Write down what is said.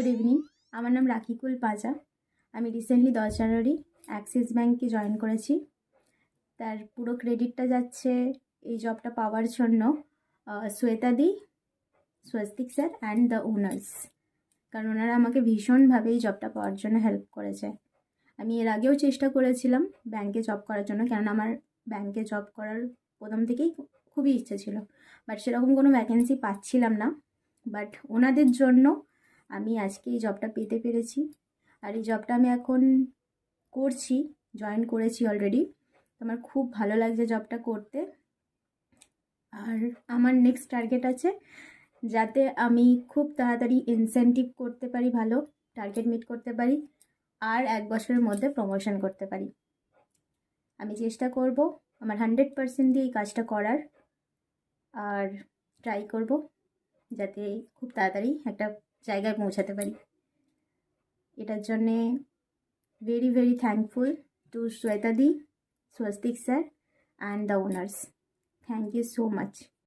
Good evening. আমার নাম রাকিকুল পাজা। আমি রিসেন্টলি 10 জানুয়ারি অ্যাক্সিস ব্যাঙ্কে জয়েন করেছি। তার পুরো ক্রেডিটটা যাচ্ছে এই জবটা পাওয়ার জন্য শ্বেতা দি, Swastik sir and the owners, কারণ ওনারা আমাকে ভীষণভাবে এই জবটা পাওয়ার জন্য হেল্প করেছে। আমি এর আগেও চেষ্টা করেছিলাম ব্যাঙ্কে জব করার জন্য, কেননা আমার ব্যাঙ্কে জব করার প্রথম থেকেই খুবই ইচ্ছে ছিল, বাট সেরকম কোনো ভ্যাকেন্সি পাচ্ছিলাম না। বাট ওনাদের জন্য আমি আজকে এই জবটা পেতে পেরেছি। আর এই জবটা আমি এখন করছি, জয়েন করেছি অলরেডি। আমার খুব ভালো লাগছে জবটা করতে। আর আমার নেক্সট টার্গেট আছে যাতে আমি খুব তাড়াতাড়ি ইনসেন্টিভ করতে পারি, ভালো টার্গেট মিট করতে পারি, আর 1 বছরের মধ্যে প্রমোশন করতে পারি। আমি চেষ্টা করব আমার 100% দিয়ে এই কাজটা করার, আর ট্রাই করব যাতে খুব তাড়াতাড়ি একটা জায়গায় পৌঁছাতে পারি। এটার জন্যে very very thankful to Shweta দি, Swastik sir and the owners. Thank you so much.